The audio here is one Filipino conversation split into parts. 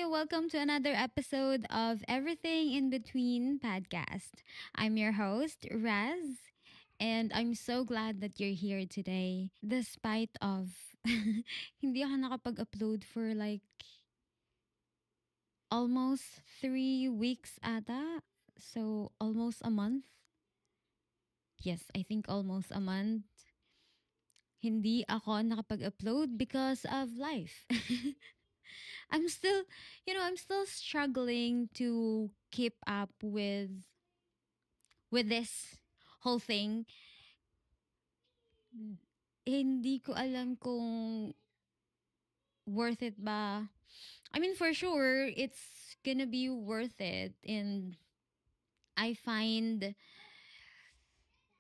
Welcome to another episode of Everything in Between podcast. I'm your host, Raz, and I'm so glad that you're here today. Despite of hindi ako nakapag-upload for like almost 3 weeks ata. So almost a month. Yes, I think almost a month. Hindi ako nakapag-upload because of life. I'm still, I'm still struggling to keep up with this whole thing. Hindi ko alam kung worth it ba. I mean, for sure, it's gonna be worth it, and I find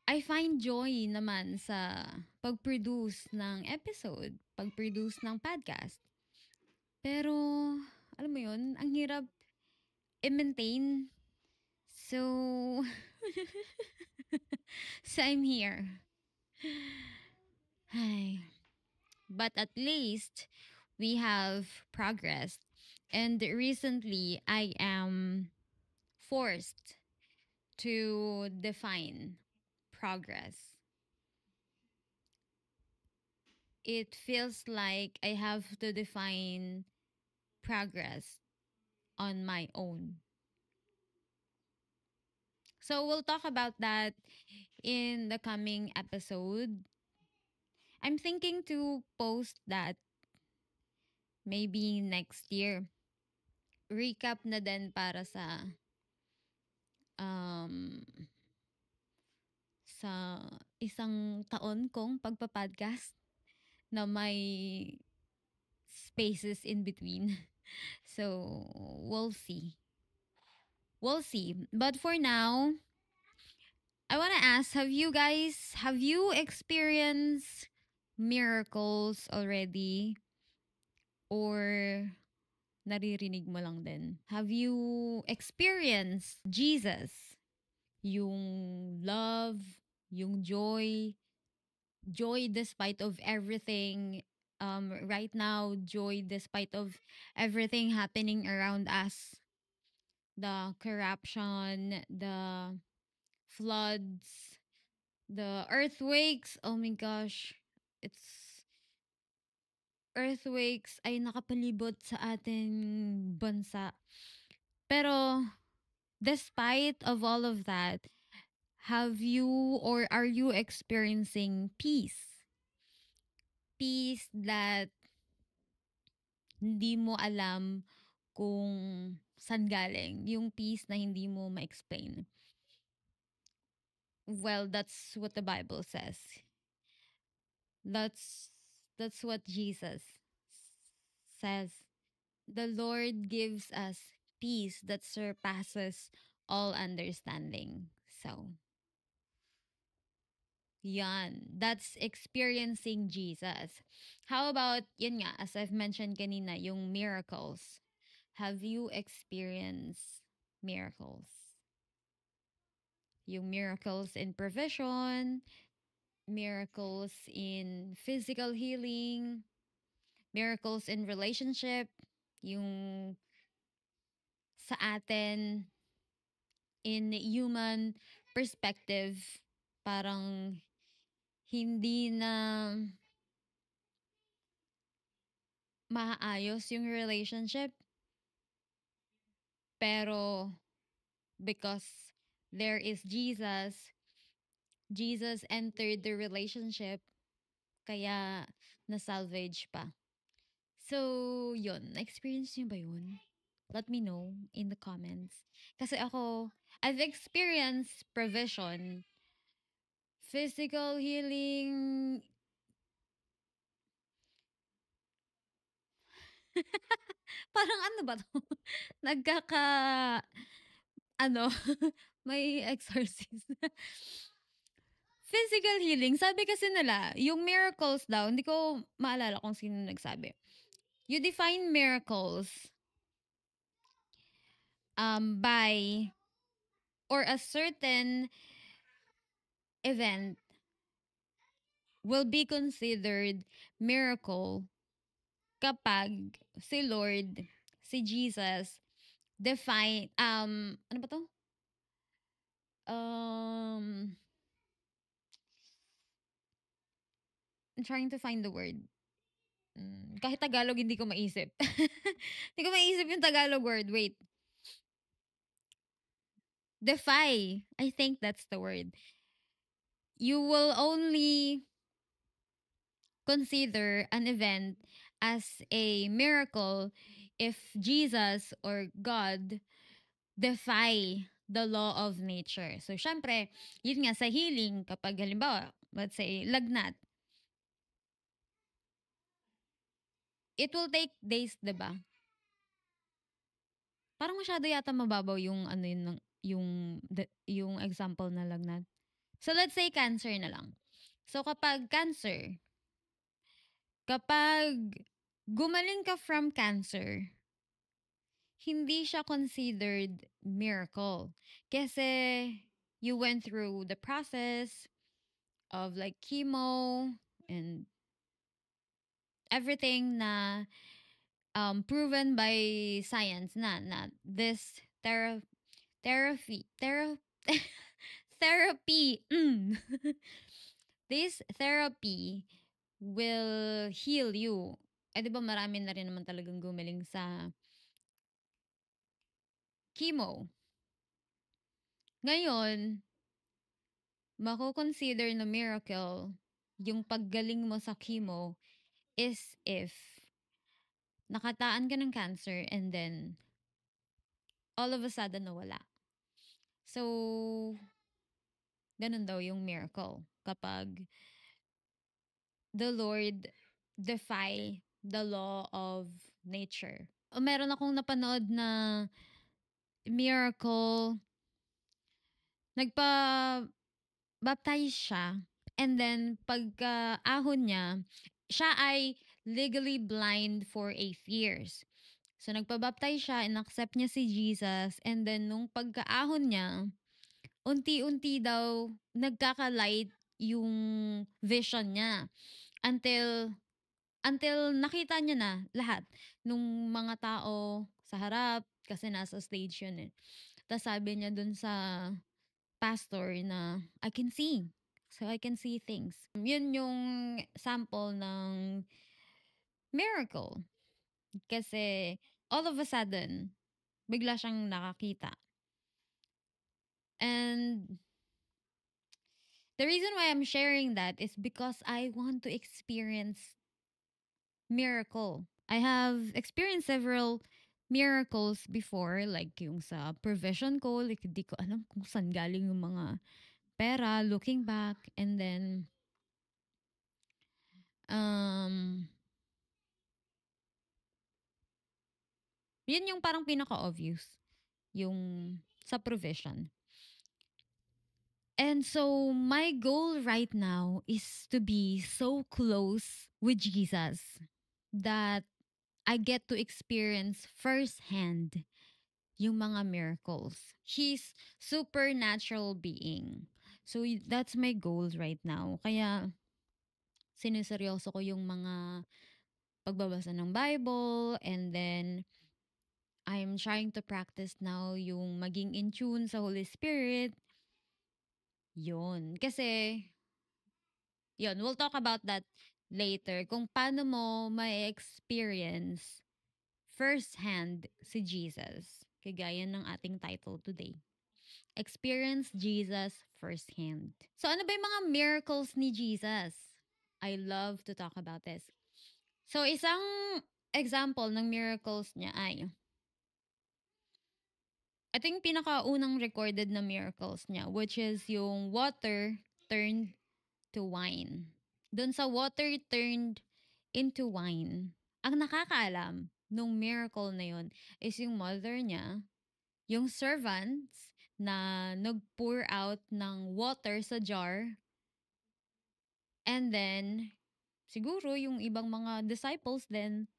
I find joy naman sa pag-produce ng episode, pag-produce ng podcast. Pero, alam mo yun, ang hirap i-maintain. So, so I'm here. Hi. But at least we have progressed. And recently, I am forced to define progress. It feels like I have to define progress on my own. So we'll talk about that in the coming episode. I'm thinking to post that maybe next year. Recap na din para um sa isang taon kong pagpa-podcast na may spaces in between. So, we'll see. We'll see. But for now, I want to ask, have you experienced miracles already or naririnig mo lang din? Have you experienced Jesus? Yung love, yung joy despite of everything right now, joy despite of everything happening around us, the corruption, the floods, the earthquakes. Oh my gosh, it's earthquakes ay nakapalibot sa ating bansa. Pero despite of all of that, have you or are you experiencing peace that hindi mo alam kung saan galing, yung peace na hindi mo ma-explain? Well, that's what the Bible says. That's that's what Jesus says. The Lord gives us peace that surpasses all understanding. So, yan. That's experiencing Jesus. How about, yun nga, as I've mentioned kanina, yung miracles. Have you experienced miracles? Yung miracles in provision, miracles in physical healing, miracles in relationship, yung sa atin in human perspective, parang hindi na maayos yung relationship. Pero because there is Jesus entered the relationship, kaya na-salvage pa. So, yun. Na-experience niyo ba yun? Let me know in the comments. Kasi ako, I've experienced provision, physical healing. Parang ano ba to? Nagkaka, ano, may exorcist. Physical healing. Sabi kasi nila, yung miracles daw, hindi ko maalala kung sino nagsabi. You define miracles by or a certain event will be considered miracle kapag si Lord si Jesus define, ano ba to? Um, I'm trying to find the word. Kahit Tagalog, hindi ko maisip. Hindi ko maisip yung Tagalog word. Wait. Defy. I think that's the word. You will only consider an event as a miracle if Jesus or God defy the law of nature. So, syempre, yun nga sa healing, kapag halimbawa, let's say, lagnat, it will take days, 'di ba? Parang masyado yata mababaw yung ano yun, yung example na lagnat. So, let's say cancer na lang. So, kapag cancer, kapag gumaling ka from cancer, hindi siya considered miracle. Kasi you went through the process of like chemo and everything na proven by science na this therapy therapy this therapy will heal you. Eh, di ba marami na rin naman talagang gumaling sa chemo. Ngayon, mako-consider na miracle yung paggaling mo sa chemo is if nakataan ka ng cancer and then all of a sudden nawala. So, ganun daw yung miracle kapag the Lord defy the law of nature. O, meron akong napanood na miracle, nagpa-baptize siya, and then pagka-ahon niya, siya ay legally blind for 8 years. So, nagpa-baptize siya, in-accept niya si Jesus, and then nung pagka-ahon niya, unti-unti daw nagkaka-light yung vision niya until nakita niya na lahat nung mga tao sa harap kasi nasa stage yun eh. Tapos sabi niya dun sa pastor na I can see. So I can see things. Yun yung sample ng miracle. Kasi all of a sudden, bigla siyang nakakita. And the reason why I'm sharing that is because I want to experience miracle. I have experienced several miracles before, like yung sa provision ko, like hindi ko alam kung saan galing yung mga pera, looking back, and then, um, yun yung parang pinaka-obvious, yung sa provision. And so, my goal right now is to be so close with Jesus that I get to experience firsthand yung mga miracles. He's supernatural being. So, that's my goal right now. Kaya, sinuseryoso ko yung mga pagbabasa ng Bible, and then, I'm trying to practice now yung maging in tune sa Holy Spirit. Yun. Kasi, yun, we'll talk about that later. Kung paano mo ma-experience firsthand si Jesus. Kagaya ng ating title today. Experience Jesus firsthand. So, ano ba yung mga miracles ni Jesus? I love to talk about this. So, isang example ng miracles niya ay, I think pinakaunang recorded na miracles niya, which is yung water turned to wine. Doon sa water turned into wine, ang nakakaalam nung miracle na yun is yung mother niya, yung servants na nag-pour out ng water sa jar, and then, siguro yung ibang mga disciples din.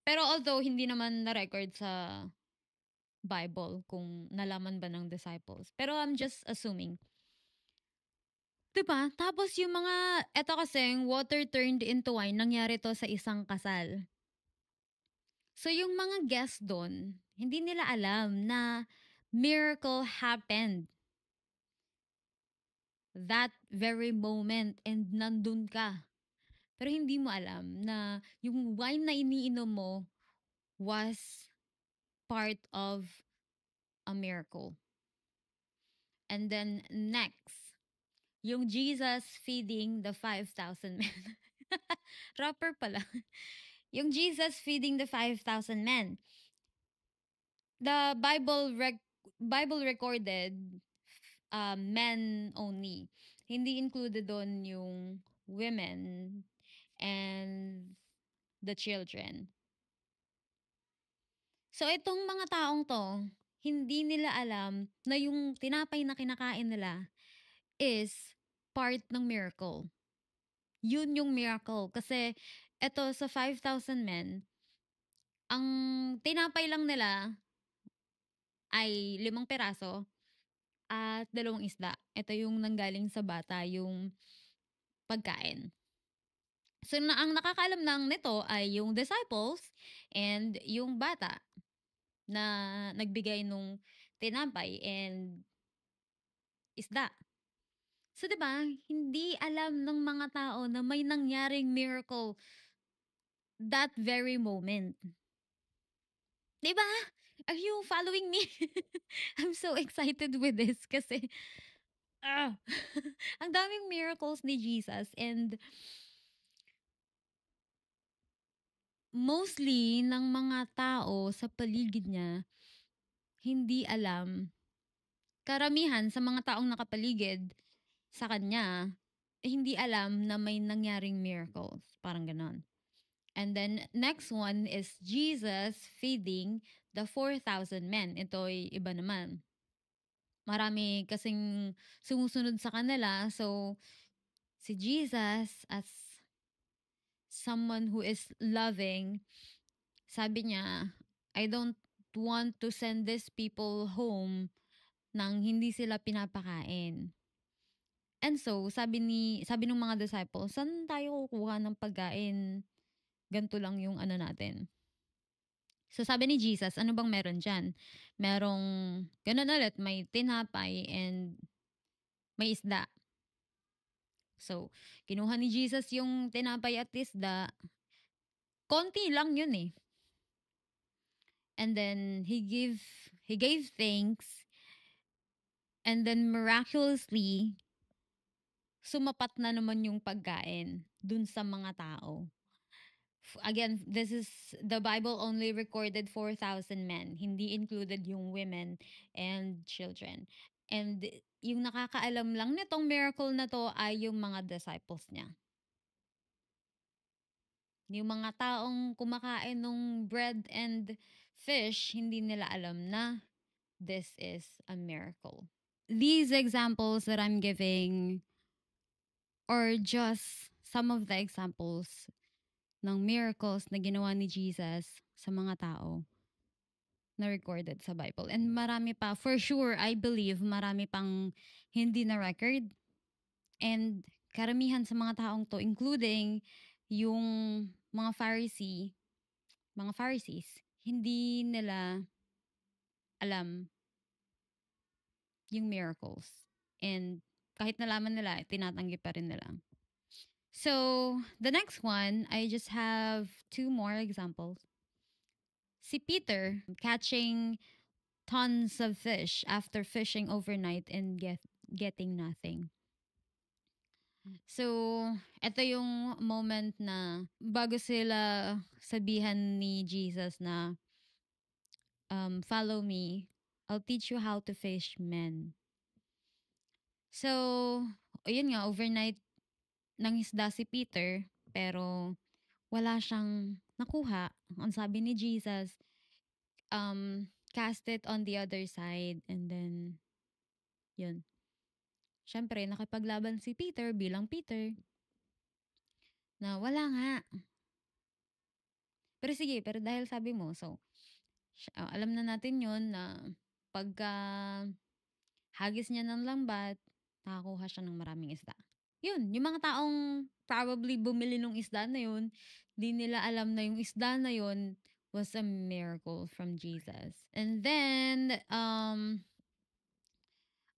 Pero although hindi naman na-record sa Bible kung nalaman ba ng disciples. Pero I'm just assuming. Diba? Tapos yung mga, eto kasing water turned into wine, nangyari to sa isang kasal. So, yung mga guests doon, hindi nila alam na miracle happened that very moment and nandun ka. Pero hindi mo alam na yung wine na iniinom mo was part of a miracle. And then next, yung Jesus feeding the 5,000 men. Rapper pala. Yung Jesus feeding the 5,000 men. The Bible recorded men only. Hindi included doon yung women and the children. So itong mga taong to, hindi nila alam na yung tinapay na kinakain nila is part ng miracle. Yun yung miracle. Kasi eto sa 5,000 men, ang tinapay lang nila ay 5 piraso at 2 isda. Ito yung nanggaling sa bata, yung pagkain. So, ang nakakaalam lang nito ay yung disciples and yung bata na nagbigay nung tinapay and isda. So, 'di ba, hindi alam ng mga tao na may nangyaring miracle that very moment. 'Di ba? Are you following me? I'm so excited with this kasi ang daming miracles ni Jesus and mostly ng mga tao sa paligid niya hindi alam. Karamihan sa mga taong nakapaligid sa kanya, hindi alam na may nangyaring miracles. Parang ganon. And then, next one is Jesus feeding the 4,000 men. Ito ay iba naman. Marami kasing sumusunod sa kanila. So, si Jesus as someone who is loving, sabi niya, I don't want to send these people home nang hindi sila pinapakain. And so, sabi ng mga disciples, saan tayo kukuha ng pagkain? Ganito lang yung ano natin. So, sabi ni Jesus, ano bang meron dyan? Merong, ganun ulit, may tinapay and may isda. So, kinuha ni Jesus yung tinapay at isda. Konti lang yun eh. And then, he gave thanks. And then, miraculously, sumapat na naman yung pagkain dun sa mga tao. Again, this is the Bible only recorded 4,000 men. Hindi included yung women and children. And yung nakakaalam lang nitong miracle na to ay yung mga disciples niya. Yung mga taong kumakain ng bread and fish, hindi nila alam na this is a miracle. These examples that I'm giving are just some of the examples ng miracles na ginawa ni Jesus sa mga tao na recorded sa Bible. And marami pa, for sure, I believe, marami pang hindi na record. And karamihan sa mga taong to, including yung mga Pharisees, hindi nila alam yung miracles. And kahit nalaman nila, tinatanggi pa rin nila. So, the next one, I just have 2 more examples. Si Peter catching tons of fish after fishing overnight and getting nothing. So, ito yung moment na bago sila sabihan ni Jesus na follow me, I'll teach you how to fish men. So, ayun nga, overnight nangisda si Peter pero wala siyang nakuha. Ang sabi ni Jesus, cast it on the other side and then yun. Siyempre, nakipaglaban si Peter bilang Peter na wala nga. Pero sige, pero dahil sabi mo, so, alam na natin yun na pagka hagis niya ng lambat, nakakuha siya ng maraming isda. Yun, yung mga taong probably bumili ng isda na yun, di nila alam na yung isda na yun was a miracle from Jesus. And then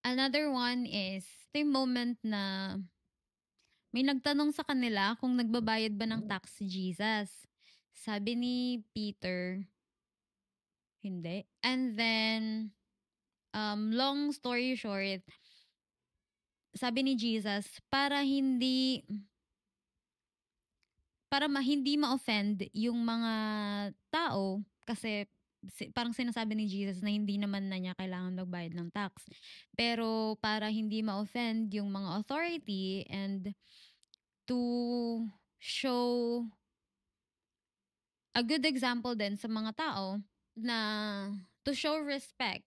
another one is the moment na may nagtanong sa kanila kung nagbabayad ba ng tax si Jesus. Sabi ni Peter, hindi. And then long story short, sabi ni Jesus, hindi ma-offend yung mga tao kasi parang sinasabi ni Jesus na hindi naman na niya kailangan magbayad ng tax. Pero para hindi ma-offend yung mga authority and to show a good example din sa mga tao na to show respect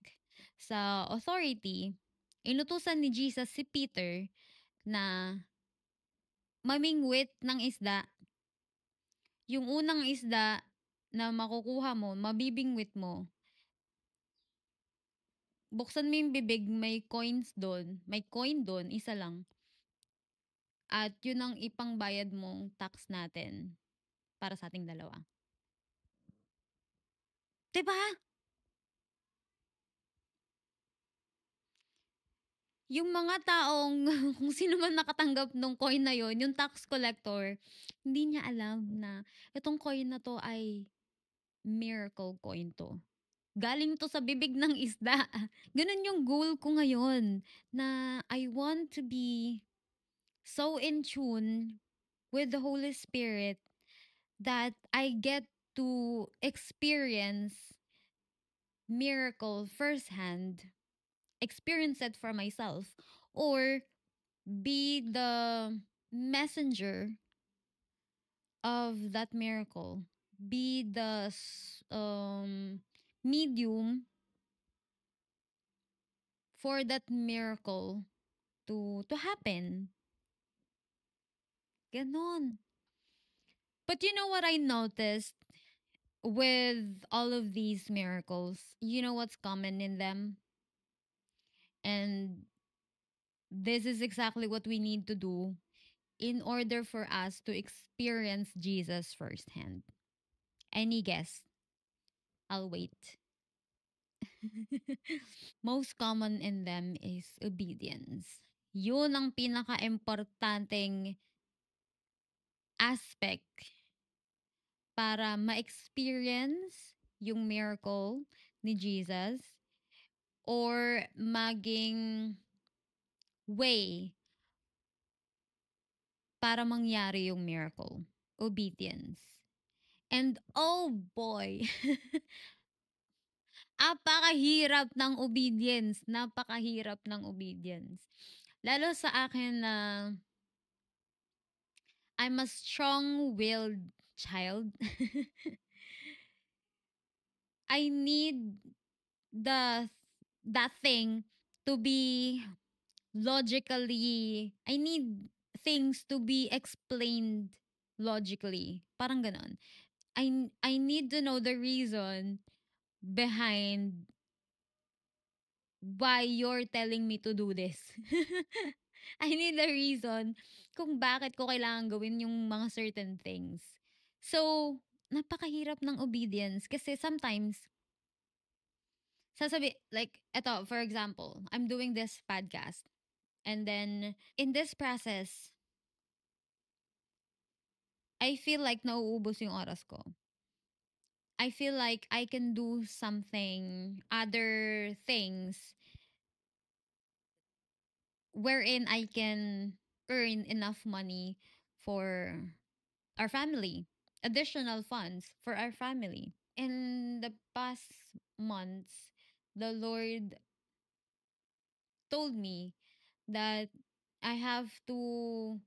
sa authority, inutusan ni Jesus si Peter na mamingwit ng isda. Yung unang isda na makukuha mo, mabibingwit mo, buksan mo yung bibig, may coins doon. May coin doon, isa lang. At yun ang ipangbayad mong tax natin para sa ating dalawa. 'Di ba? Yung mga taong kung sino man nakatanggap nung coin na yon, yung tax collector, hindi niya alam na itong coin na to ay miracle coin to. Galing to sa bibig ng isda. Ganun yung goal ko ngayon na I want to be so in tune with the Holy Spirit that I get to experience miracle firsthand, experience it for myself, or be the messenger of that miracle, be the medium for that miracle to happen. Ganon. But you know what I noticed with all of these miracles? You know what's common in them? And this is exactly what we need to do in order for us to experience Jesus firsthand. Any guess? I'll wait. Most common in them is obedience. Yun ang pinaka-importanting aspect para ma-experience yung miracle ni Jesus or maging way para mangyari yung miracle. Obedience. And oh boy, napakahirap ng obedience. Napakahirap ng obedience. Lalo sa akin na I'm a strong-willed child. I need the that thing to be logically, I need things to be explained logically. Parang ganon. I need to know the reason behind why you're telling me to do this. I need a reason kung bakit ko kailangan gawin yung mga certain things. So, napakahirap ng obedience kasi sometimes, like, eto, for example, I'm doing this podcast. And then, in this process, I feel like nauubos yung oras ko. I feel like I can do something, other things, wherein I can earn enough money for our family, additional funds for our family. In the past months, the Lord told me that I have to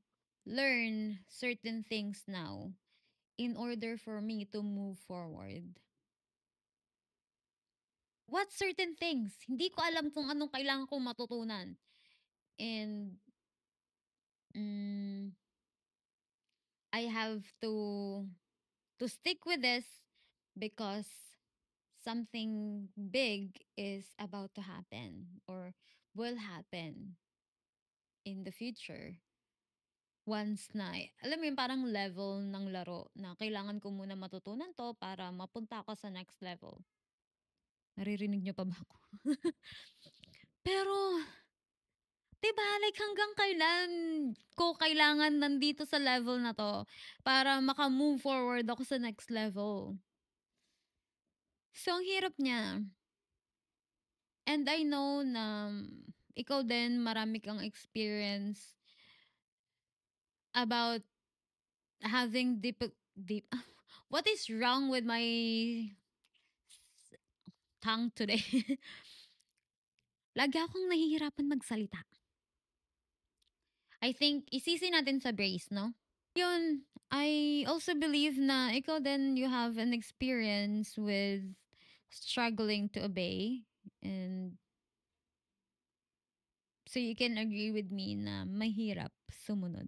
learn certain things now in order for me to move forward. What certain things? Hindi ko alam kung anong kailangan kong matutunan. And mm, I have to stick with this because something big is about to happen or will happen in the future. Once na, alam mo yun, parang level ng laro na kailangan ko muna matutunan 'to para mapunta ako sa next level. Naririnig niyo pa ba ako? Pero, 'di ba, like hanggang kailan ko kailangan nandito sa level na 'to para maka-move forward ako sa next level. So, ang hirap niya. And I know na ikaw din marami kang experience about having deep what is wrong with my tongue today? Lagi akong nahihirapan magsalita. I think isisi natin sa brace, no? Yun, I also believe na ikaw din you have an experience with struggling to obey, and so you can agree with me na mahirap sumunod.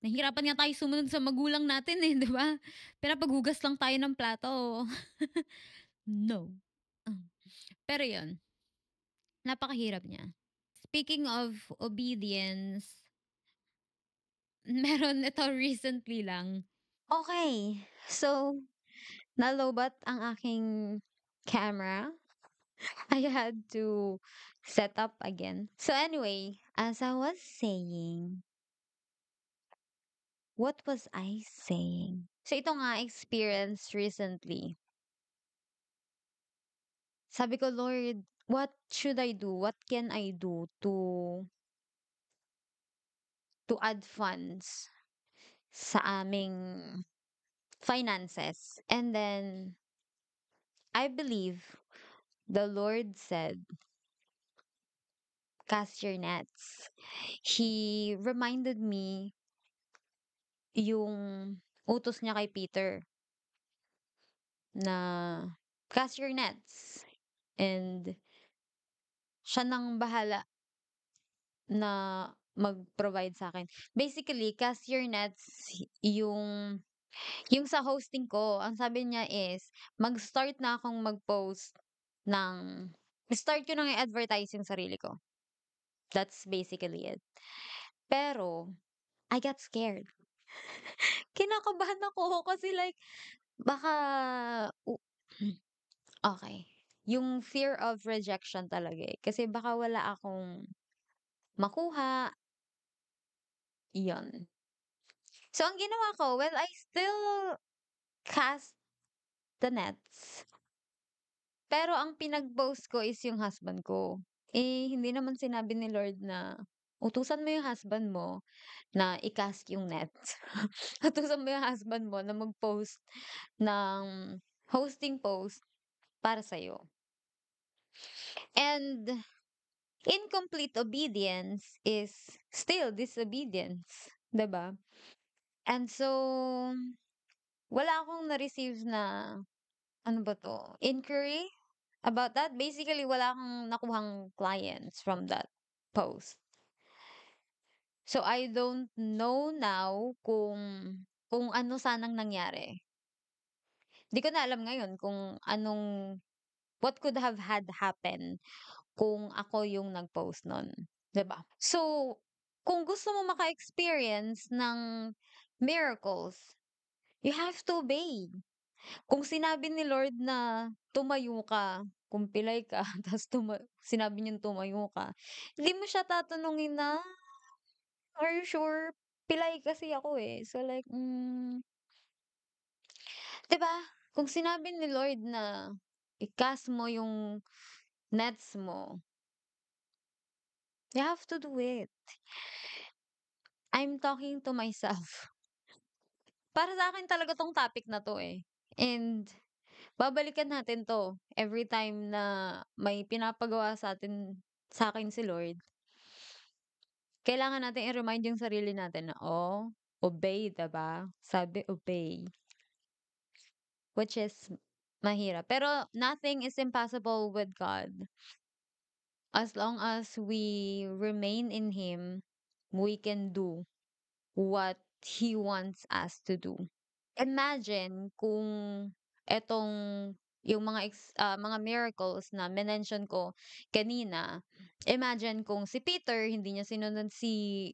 Nahihirapan nga tayo sumunod sa magulang natin eh, 'di ba? Pinapaghugas lang tayo ng plato. No. Ah, pero 'yun, napakahirap niya. Speaking of obedience, meron ito recently lang. Okay, so nalobat ang aking camera. I had to set up again. So anyway, as I was saying, what was I saying? So ito nga experience recently. Sabi ko, Lord, what should I do? What can I do to add funds sa aming finances? And then I believe the Lord said, cast your nets. He reminded me yung utos niya kay Peter na cast your nets, and siya nang bahala na mag-provide sa akin. Basically, cast your nets yung sa hosting ko, ang sabi niya is mag-start na akong mag-post ng start ko nang i-advertise yung sarili ko. That's basically it. Pero I got scared. Kinakabahan ako kasi like baka okay. Yung fear of rejection talaga, eh. Kasi baka wala akong makuha, 'yon. So, ang ginawa ko, well, I still cast the nets, pero ang pinag-post ko is yung husband ko. Eh, hindi naman sinabi ni Lord na, "Utusan mo yung husband mo na i-cast yung nets." Utusan mo yung husband mo na mag-post ng hosting post para sa'yo. And incomplete obedience is still disobedience, 'di ba? And so, wala akong na-receive na, ano ba 'to, inquiry about that. Basically, wala akong nakuhang clients from that post. So, I don't know now kung ano sanang nangyari. 'Di ko na alam ngayon kung what could have had happen kung ako yung nag-post nun, 'di ba? So, kung gusto mo maka-experience ng miracles, you have to obey. Kung sinabi ni Lord na tumayo ka, kumpilay ka, ta's sinabi niyang tumayo ka, hindi mo siya tatanungin na, "Are you sure?" Pilay kasi ako, eh. So like, 'di ba? Kung sinabi ni Lord na i-cast mo yung nets mo, you have to do it. I'm talking to myself. Para sa akin talaga 'tong topic na 'to, eh. And babalikan natin 'to every time na may pinapagawa sa'kin si Lord. Kailangan nating i-remind yung sarili natin na, "Oh, obey," 'di ba? Sabi obey, which is mahirap. Pero nothing is impossible with God. As long as we remain in Him, we can do what He wants us to do. Imagine kung etong yung mga miracles na minention ko kanina, imagine kung si Peter hindi niya sinunod si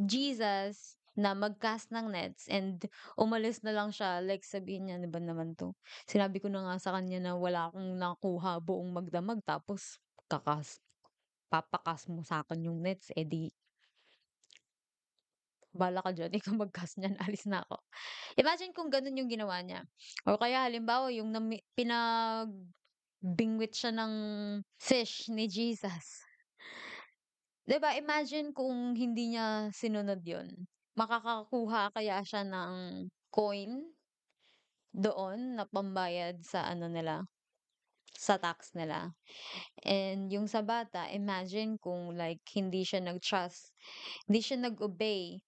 Jesus na mag-cast ng nets and umalis na lang siya, like sabihin niya, "Ano ba naman 'to? Sinabi ko na nga sa kanya na wala akong nakuha buong magdamag tapos kakas mo sa'kin yung nets, eh, di bahala ka diyan, ikaw mag-cast niyan, alis na ako." Imagine kung gano'n yung ginawa niya or kaya halimbawa yung bingwit siya ng fish ni Jesus. 'Di ba imagine kung hindi niya sinunod 'yun, makakakuha kaya siya ng coin doon na pambayad sa ano nila, sa tax nila. And yung sa bata, imagine kung like hindi siya nag-trust, hindi siya nag-obey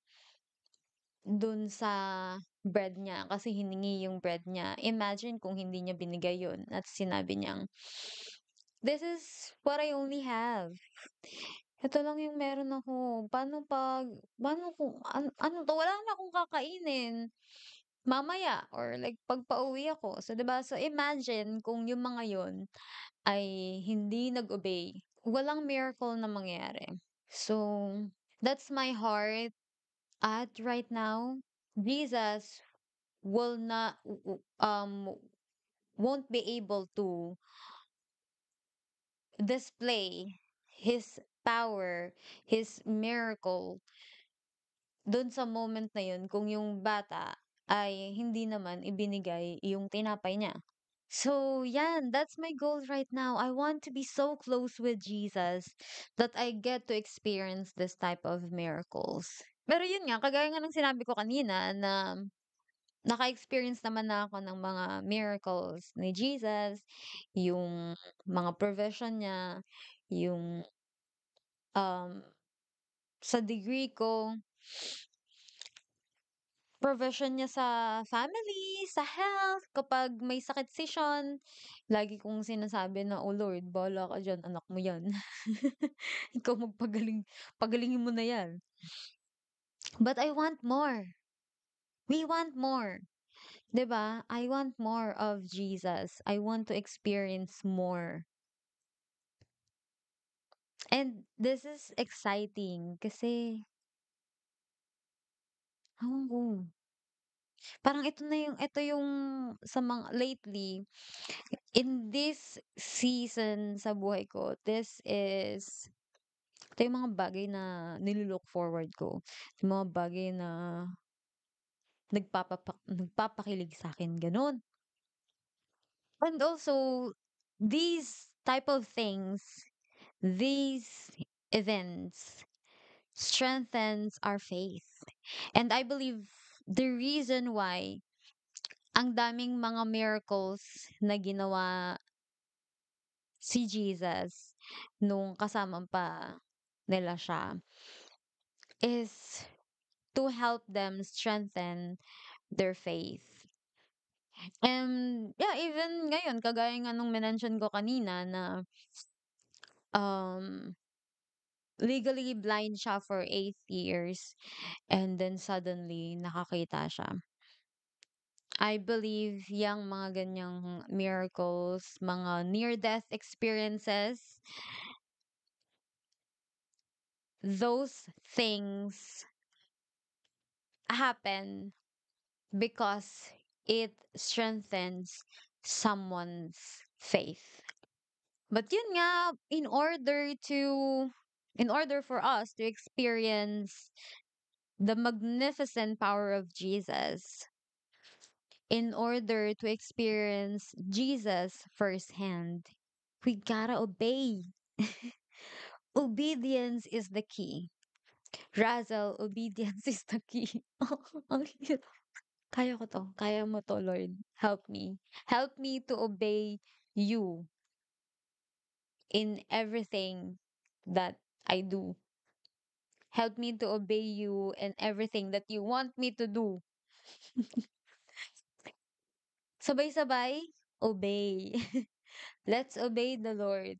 dun sa bread niya kasi hiningi yung bread niya. Imagine kung hindi niya binigay yun at sinabi niyang, "This is what I only have. Ito lang yung meron ako. Paano kung ano 'to, wala na akong kakainin mamaya or like 'pag pauwi ako." So, 'di ba? So, imagine kung yung mga yun ay hindi nag-obey, walang miracle na mangyayari. So, that's my heart at right now. Jesus will not won't be able to display his power, his miracle dun sa moment na yun kung yung bata ay hindi naman ibinigay yung tinapay niya. So, yan, that's my goal right now. I want to be so close with Jesus that I get to experience this type of miracles. Pero yun nga, kagaya nga ng sinabi ko kanina na naka-experience naman na ako ng mga miracles ni Jesus, yung mga provision niya, yung um, sa degree ko, provision niya sa family, sa health, kapag may sakit si Sean, lagi kong sinasabi na, "Oh Lord, bahala ka diyan, anak mo 'yan. Ikaw pagalingin mo na 'yan." But I want more. We want more. 'Di ba? I want more of Jesus. I want to experience more. And this is exciting kasi, ewan ko, parang ito yung sa mga lately, in this season sa buhay ko, ito yung mga bagay na nilo-look forward ko. Yung mga bagay na nagpapakilig sa'kin, gano'n. And also, these type of things, these events strengthens our faith. And I believe the reason why ang daming mga miracles na ginawa si Jesus nung kasama pa nila siya is to help them strengthen their faith. And yeah, even ngayon, kagaya nga nung minention ko kanina na um, legally blind siya for 8 years and then suddenly nakakita siya. I believe yung mga ganyang miracles, mga near-death experiences, those things happen because it strengthens someone's faith. But yun nga, in order for us to experience the magnificent power of Jesus, in order to experience Jesus firsthand, we gotta obey. Obedience is the key. Razel, obedience is the key. Ang cute. Kaya ko to. Kaya mo to, Lord. Help me. Help me to obey you in everything that I do. Help me to obey you in everything that you want me to do. Sabay-sabay, obey. Let's obey the Lord.